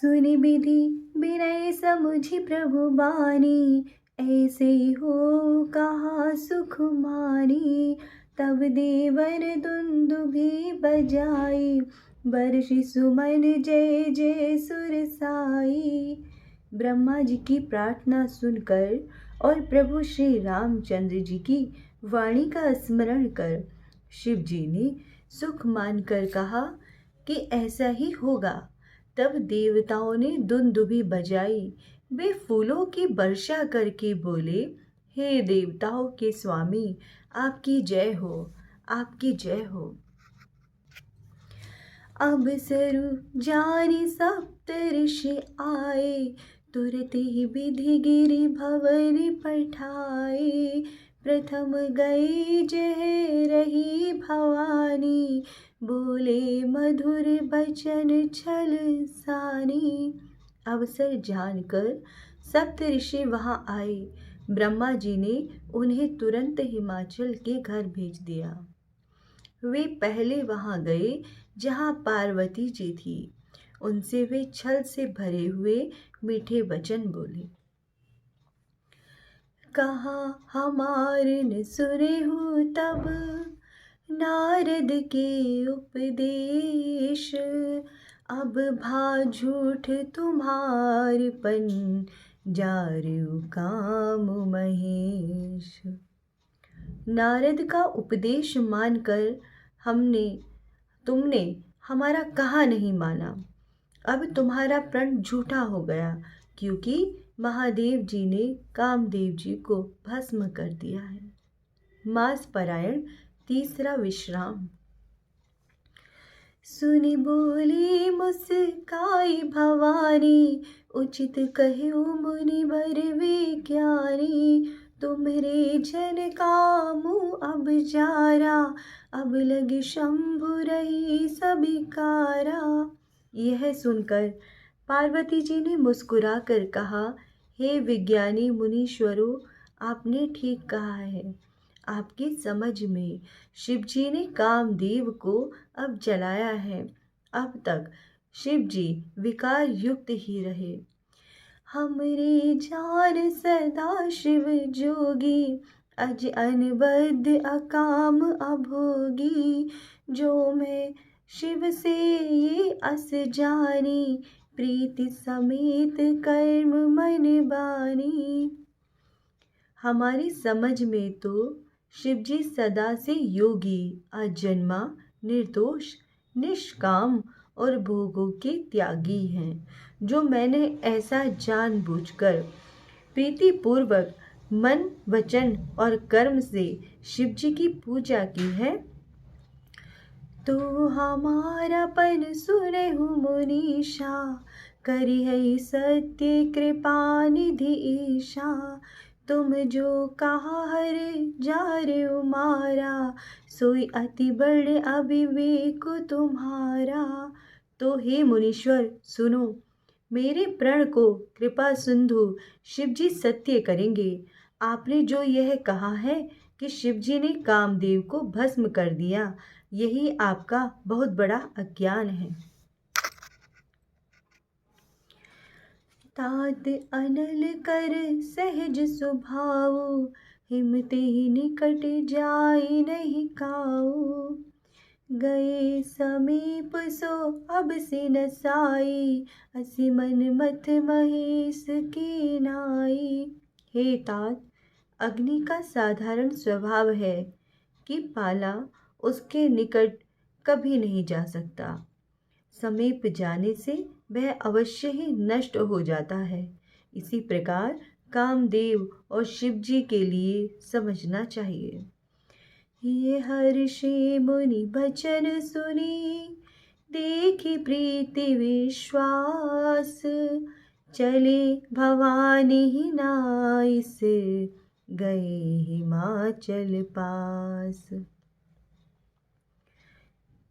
सुनि विधि विनय समुझि प्रभु बानी, ऐसे हो कहा सुख मानी। तब देवन दुंदुभि बजाई, बरषि सुमन जय जय सुर साई। ब्रह्मा जी की प्रार्थना सुनकर और प्रभु श्री रामचंद्र जी की वाणी का स्मरण कर शिव जी ने सुख मानकर कहा कि ऐसा ही होगा। तब देवताओं ने दुंदुभि बजाई। वे फूलों की वर्षा करके बोले, हे देवताओं के स्वामी, आपकी जय हो, आपकी जय हो। अब सरु जानी सप्तऋषि आए, तुरत ही विधि गिरि भवन पठाए। प्रथम गई जय रही भवानी, बोले मधुर बचन छल सानी। अवसर जानकर सप्तऋषि वहां आए। ब्रह्मा जी ने उन्हें तुरंत हिमाचल के घर भेज दिया। वे पहले वहां गए जहां पार्वती जी थी। उनसे वे छल से भरे हुए मीठे वचन बोले। कहा हमार न सुने हो तब नारद के उपदेश, अब भा झूठ तुम्हार पन जारु काम महेश। नारद का उपदेश मानकर तुमने हमारा कहा नहीं माना। अब तुम्हारा प्रण झूठा हो गया, क्योंकि महादेव जी ने कामदेव जी को भस्म कर दिया है। मास परायण तीसरा विश्राम। सुनि बोली मुस्काई भवानी, उचित कहु मुनिवर विज्ञानी। तुम्हरे जन कामु अब जारा, अब लग शंभु रही सबिकारा। यह सुनकर पार्वती जी ने मुस्कुराकर कहा, हे विज्ञानी मुनीश्वरों, आपने ठीक कहा है। आपकी समझ में शिव जी ने कामदेव को अब जलाया है। अब तक शिव जी विकार युक्त ही रहे। हमरे जान सदा शिव जोगी, अज अनबद्ध अकाम अभोगी। जो मैं शिव से ये अस जानी, प्रीति समेत कर्म मन बानी। हमारी समझ में तो शिव जी सदा से योगी, अजन्मा, निर्दोष, निष्काम और भोगों के त्यागी हैं। जो मैंने ऐसा जानबूझकर प्रीतिपूर्वक मन, वचन और कर्म से शिव जी की पूजा की है, तो हमारा पन सुने हो मुनीषा। करी है सत्य कृपा निधि ईशा। तुम जो कहा हर जारे उमारा, सोई अति बड़े अविवेक तुम्हारा। तो हे मुनीश्वर सुनो, मेरे प्रण को कृपा सिंधु शिव जी सत्य करेंगे। आपने जो यह कहा है कि शिव जी ने कामदेव को भस्म कर दिया, यही आपका बहुत बड़ा अज्ञान है। तात अनल कर सहज स्वभाव, हिमते ही निकट जाए नहीं काऊ। गए समीप सो अब से नसाई, असी मन मथ महेश की नाई। हे तात, अग्नि का साधारण स्वभाव है कि पाला उसके निकट कभी नहीं जा सकता। समीप जाने से वह अवश्य ही नष्ट हो जाता है। इसी प्रकार कामदेव और शिव जी के लिए समझना चाहिए। ये हर्षि मुनि बचन सुनी, देखी प्रीति विश्वास। चले भवानी नाइस, गए हिमाचल पास।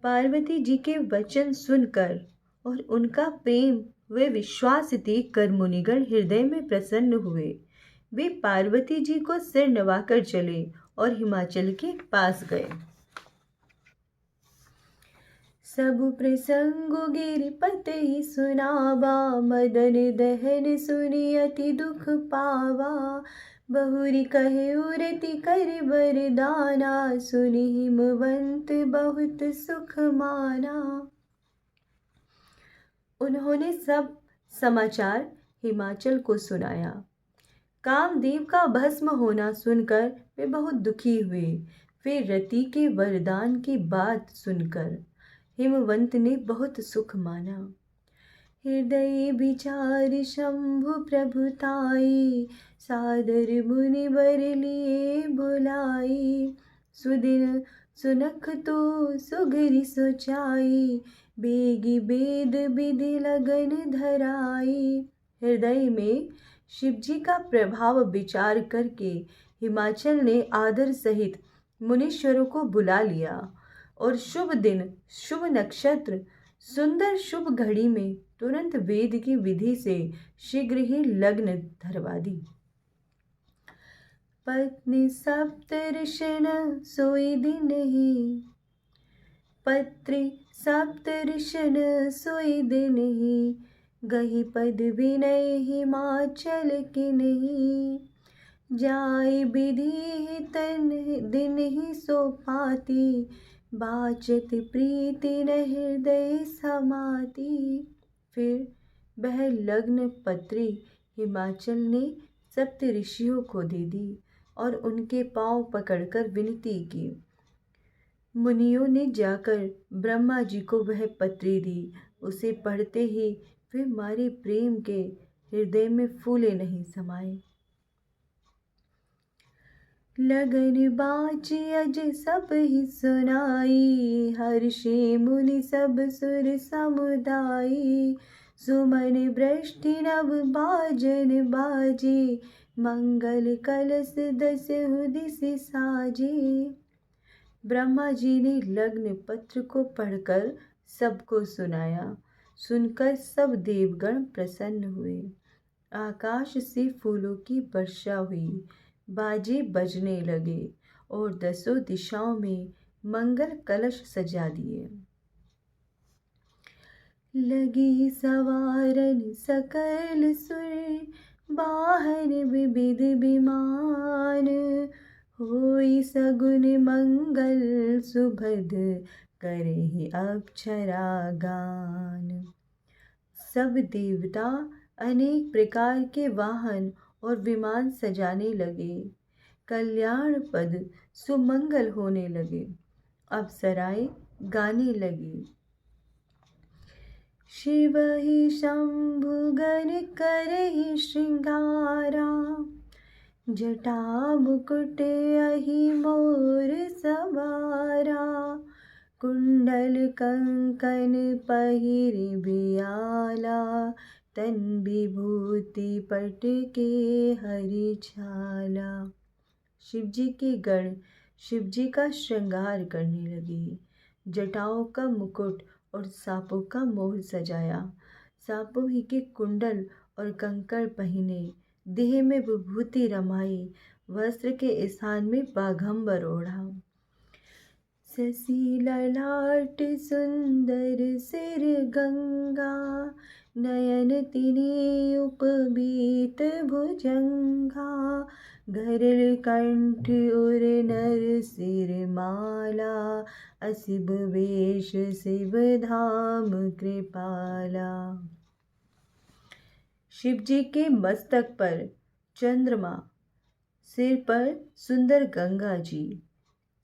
पार्वती जी के वचन सुनकर और उनका प्रेम व विश्वास देखकर मुनिगण हृदय में प्रसन्न हुए। वे पार्वती जी को सिर नवाकर चले और हिमाचल के पास गए। सब प्रसंग गिरपत ही सुनावा, मदन दहन सुनि अति दुख पावा। बहुरी कहे उरति कर बरदाना, सुनि हिमवंत बहुत सुख माना। उन्होंने सब समाचार हिमाचल को सुनाया। कामदेव का भस्म होना सुनकर वे बहुत दुखी हुए। फिर रति के वरदान की बात सुनकर हिमवंत ने बहुत सुख माना। हृदय विचार शंभु प्रभुताई, सादर मुनि वर लिए बुलाई। सुदिन सुनख तो सुघरी सोचाई, बेगी वेद विधि लगन धराई। हृदय में शिवजी का प्रभाव विचार करके हिमाचल ने आदर सहित मुनीश्वरों को बुला लिया और शुभ दिन, शुभ नक्षत्र, सुंदर शुभ घड़ी में तुरंत वेद की विधि से शीघ्र ही लग्न धरवा दी। पत्नी सप्तऋषण सोई दिन ही, पत्री सप्तऋषण सोई दिन ही। गही पद विनय हिमाचल की नहीं, जाय विधि तन दिन ही सो पाती। बाचत प्रीति न हृदय समाती। फिर वह लग्न पत्री हिमाचल ने सप्त ऋषियों को दे दी और उनके पांव पकड़कर विनती की। मुनियों ने जाकर ब्रह्मा जी को वह पत्री दी। उसे पढ़ते ही वे मारे प्रेम के हृदय में फूले नहीं समाये। लगन बाची अज सब ही सुनाई, हर्षे मुनि सब सुर समुदाई। सुमन वृष्टि नव बाजन बाजे, मंगल कलश दस दिस साजे। ब्रह्मा जी ने लग्न पत्र को पढ़कर सबको सुनाया। सुनकर सब देवगण प्रसन्न हुए। आकाश से फूलों की वर्षा हुई, बाजे बजने लगे और दसों दिशाओं में मंगल कलश सजा दिए। लगी सवारन सकल सुर, वाहन विविध विमान। होई सगुन मंगल सुभद, करहि अप्सरा गान। सब देवता अनेक प्रकार के वाहन और विमान सजाने लगे। कल्याण पद सुमंगल होने लगे। अप्सराएं गाने लगी। शिव ही शंभु गण करहि श्रृंगारा, जटा मुकुट अहि मोर सवारा। कुंडल कंकन पहिरि बियाला, तन विभूति पट के हरि छाला। शिवजी के गण शिवजी का श्रृंगार करने लगे। जटाओं का मुकुट और सांपों का मोर सजाया। सांपों ही के कुंडल और कंकड़ पहने, देह में विभूति रमाई, वस्त्र के स्थान में बाघंबर ओढ़ा। शशि ललाट सुंदर सिर गंगा, नयन तिनि उपबीत भुजंगा। गरल कंठ उर नर सिर माला, असिब वेश शिव धाम कृपाला। शिवजी के मस्तक पर चंद्रमा, सिर पर सुंदर गंगा जी,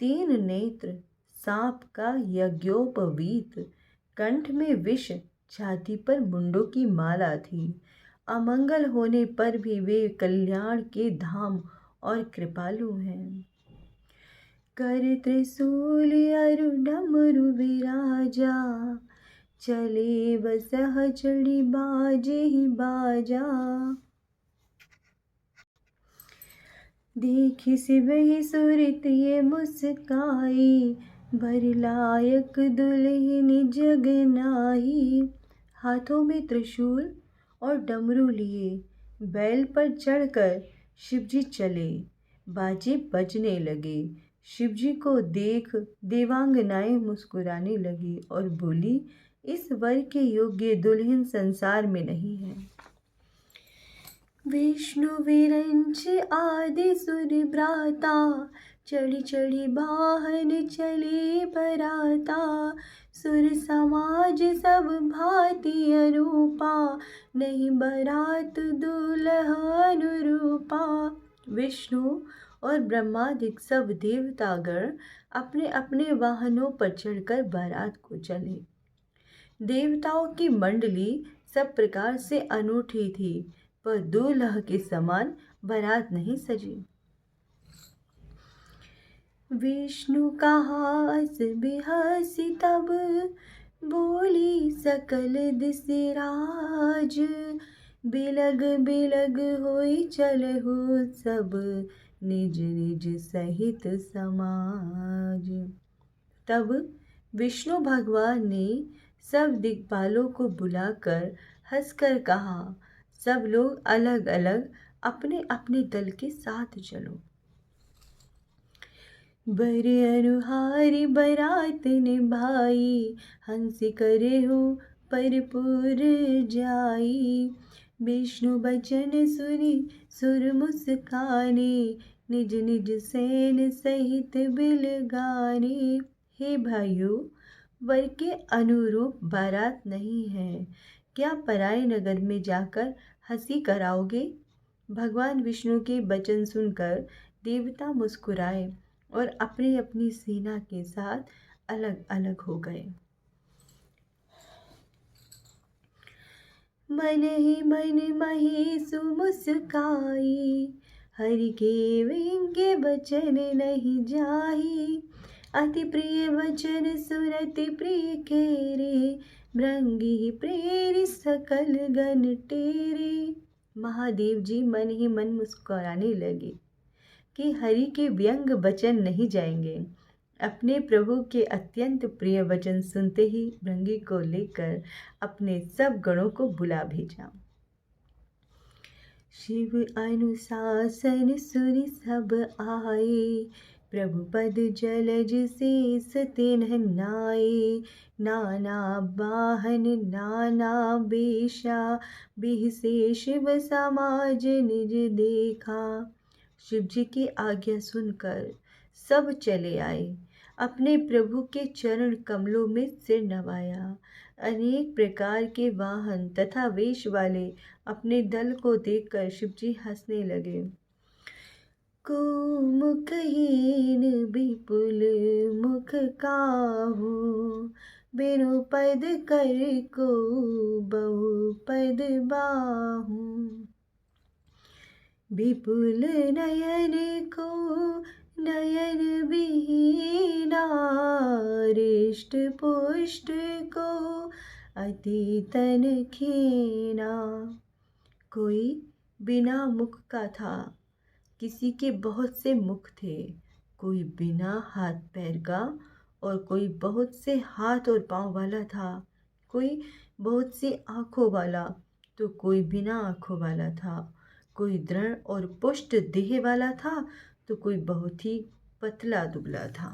तीन नेत्र, सांप का यज्ञोपवीत, कंठ में विष, छाती पर मुंडों की माला थी। अमंगल होने पर भी वे कल्याण के धाम और कृपालु हैं। कर त्रिशूल अरु डमरु विराजा, चले बसह चढ़ी बाजे ही बाजा। देखी शिव ही सुरत ये मुस्काई, बर लायक दुल्हन जग नाई। हाथों में त्रिशूल और डमरू लिए बैल पर चढ़कर शिवजी चले। बाजे बजने लगे। शिवजी को देख देवांगनाएं मुस्कुराने लगी और बोली, इस वर के योग्य दुल्हन संसार में नहीं है। विष्णु विरंच आदि सुर भ्राता, चढ़ी चढ़ी वाहन चले बराता। सुर समाज सब भांति अरूपा, नहीं बरात दूल्हा अनुरूपा। विष्णु और ब्रह्मादिक सब देवतागण अपने अपने वाहनों पर चढ़कर बारात को चले। देवताओं की मंडली सब प्रकार से अनूठी थी, पर दूल्हा के समान बारात नहीं सजी। विष्णु का हास बिहसी तब, बोली सकल दिसराज। बिलग बिलग होई चलहु सब, निज निज सहित समाज। तब विष्णु भगवान ने सब दिक्पालों को बुलाकर हंसकर कहा, सब लोग अलग अलग अपने अपने दल के साथ चलो। बर अनुहारी बरात निभाई, हंस करे हो परपुर जाई। विष्णु बचन सुनी सुर मुस्काने, निज निज सैन सहित बिल गाने। हे भाइयों, वर के अनुरूप बारात नहीं है, क्या पराए नगर में जाकर हंसी कराओगे? भगवान विष्णु के वचन सुनकर देवता मुस्कुराए और अपनी अपनी सेना के साथ अलग अलग हो गए। मन ही मन महेशु मुस्काई, हरि के व्यंग्य वचन नहीं जाही। अति प्रिय वचन सुरति प्रिय केरे, भृंगी प्रेरि सकल गण टेरे। महादेव जी मन ही मन मुस्कुराने लगे कि हरि के व्यंग वचन नहीं जाएंगे। अपने प्रभु के अत्यंत प्रिय वचन सुनते ही भृंगी को लेकर अपने सब गणों को बुला भेजा। शिव अनुशासन सुनि सब आए, प्रभु पद जलज शेष तिन्ह नाए। नाना वाहन नाना बेशा, बिहसे शिव समाज निज देखा। शिवजी की आज्ञा सुनकर सब चले आए, अपने प्रभु के चरण कमलों में सिर नवाया। अनेक प्रकार के वाहन तथा वेश वाले अपने दल को देखकर शिवजी हंसने लगे। को मुखहीन विपुल मुख काहू, बिनु पद कर को बहु पद बाहू। विपुल नयन को नयन विहीना, हृष्ट पुष्ट को अति तन खीना। कोई बिना मुख का था, किसी के बहुत से मुख थे, कोई बिना हाथ पैर का और कोई बहुत से हाथ और पांव वाला था। कोई बहुत सी आँखों वाला तो कोई बिना आँखों वाला था। कोई दृढ़ और पुष्ट देह वाला था तो कोई बहुत ही पतला दुबला था।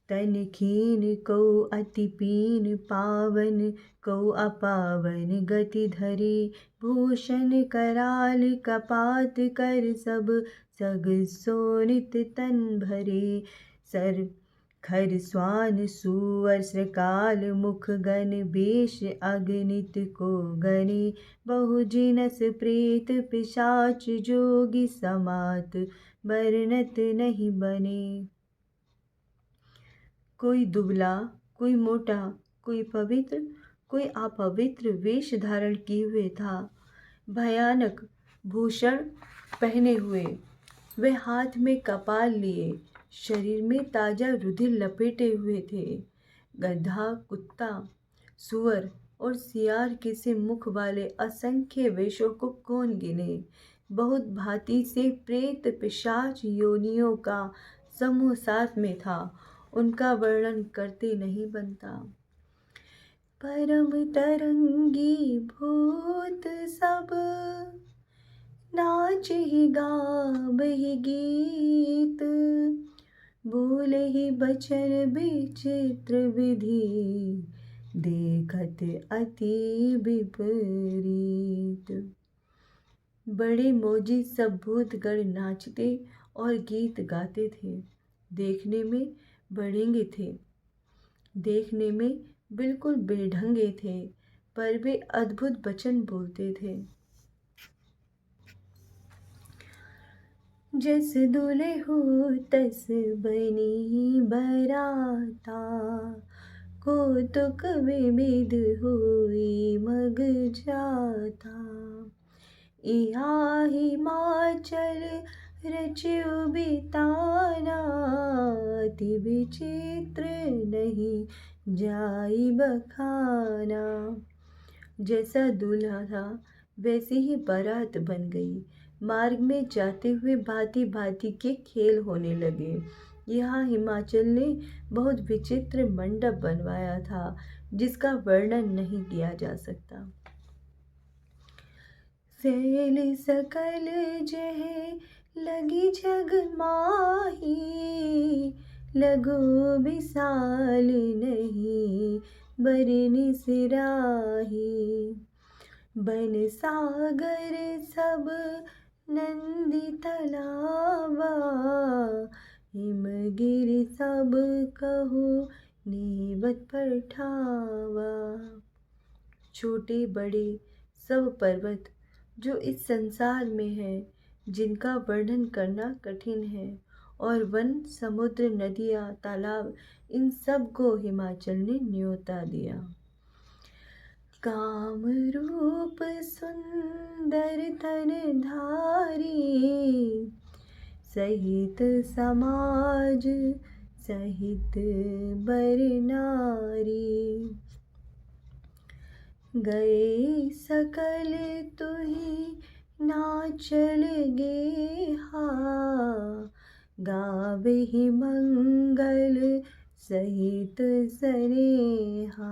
तन खीन को अति पीन पावन, को अपावन गति धरे। भूषण कराल कपात कर सब, सग सोनित तन भरे। सर खर स्वान सुअर श्रकाल मुख गण, बेश अगणित को गणे। बहु जिनस प्रेत पिशाच जोगी, समात वर्णत नहीं बने। कोई दुबला, कोई मोटा, कोई पवित्र, कोई अपवित्र वेश धारण किए हुए था। भयानक भूषण पहने हुए वे हाथ में कपाल लिए, शरीर में ताजा रुधिर लपेटे हुए थे। गधा, कुत्ता, सुअर और सियार के से मुख वाले असंख्य वेशों को कौन गिने। बहुत भांति से प्रेत पिशाच योनियों का समूह साथ में था, उनका वर्णन करते नहीं बनता। परम तरंगी भूत सब, नाचहि गावहि गीत, बोलहि बचन विचित्र विधि, देखत अति विपरीत। बड़े मौजी सब भूतगण नाचते और गीत गाते थे। देखने में बढ़ेंगे थे, देखने में बिल्कुल बेढंगे थे, पर वे अद्भुत वचन बोलते थे। जस दुल्हो तस बनी बराता, कौतुक विविध हुई मग जाता। इहा हिमाचल रच्यु बिताना, अति विचित्र नहीं जाई बखाना। जैसा दूल्हा था वैसी ही बारात बन गई। मार्ग में जाते हुए भांति भांति के खेल होने लगे। यहाँ हिमाचल ने बहुत विचित्र मंडप बनवाया था, जिसका वर्णन नहीं किया जा सकता। सैल सकल जह लगी जग माही, लगो विशाल नहीं बरनि सिराही। बन सागर सब नंदी तलावा, हिमगिरि सब कहो नेबत पठावा। छोटे बड़े सब पर्वत जो इस संसार में है, जिनका वर्णन करना कठिन है, और वन समुद्र नदियाँ तालाब, इन सब को हिमाचल ने न्योता दिया। काम रूप सुंदर तन धारी, सहित समाज सहित बर नारी। गए सकल तुहि नाचल गेहा, गावहि मंगल सहित सनेहा।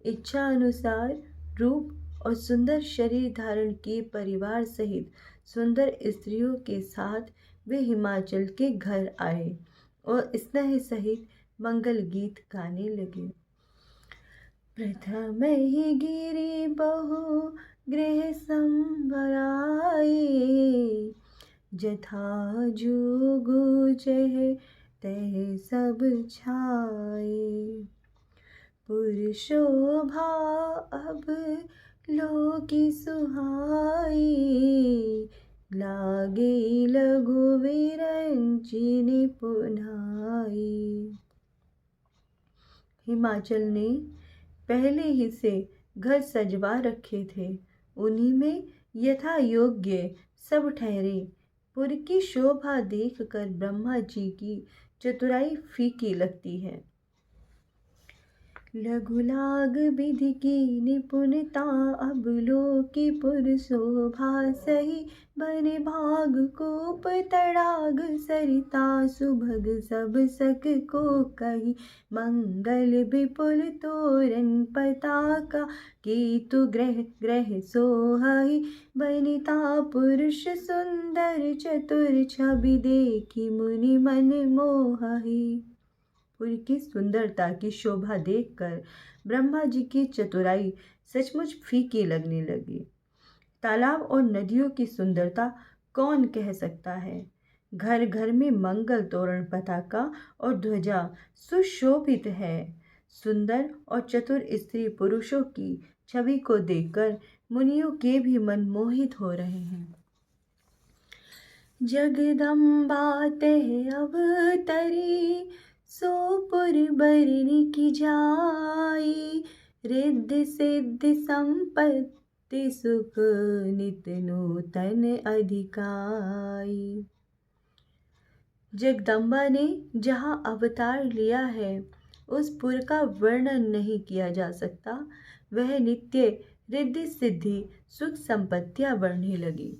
इच्छा अनुसार रूप और सुंदर शरीर धारण किए परिवार सहित सुंदर स्त्रियों के साथ वे हिमाचल के घर आए और स्नेह सहित मंगल गीत गाने लगे। प्रथम ही गिरि बहु गृह संबराए, जथा जुगु जह तह सब छाए। पुर शोभा अब लो की सुहाई, लागे लघु विरंचिनी पुनाई। हिमाचल ने पहले ही से घर सजवा रखे थे, उन्हीं में यथा योग्य सब ठहरे। पुर की शोभा देखकर ब्रह्मा जी की चतुराई फीकी लगती है। लघु लाग विधि की निपुणता, अब लो की पुर शोभा सही। बने भाग कोप तड़ाग सरिता, सुभग सब सक को कही। मंगल विपुल तोरण पताका, केतु ग्रह ग्रह सोहाई। बनिता पुरुष सुंदर चतुर, छवि देखी मुनि मन मोहाई। पुर की सुंदरता की शोभा देखकर ब्रह्मा जी की चतुराई सचमुच फीकी लगने लगी। तालाब और नदियों की सुंदरता कौन कह सकता है। घर घर में मंगल तोरण पताका और ध्वजा सुशोभित है। सुंदर और चतुर स्त्री पुरुषों की छवि को देखकर मुनियों के भी मन मोहित हो रहे हैं। जगदम्बा तह अवतरी, सो पुर बरनि की जाई। रिद्धि सिद्धि संपत्ति सुख, नित नूतन अधिकाई। जगदम्बा ने जहाँ अवतार लिया है, उस पुर का वर्णन नहीं किया जा सकता। वह नित्य रिद्धि सिद्धि सुख संपत्तियाँ बढ़ने लगी।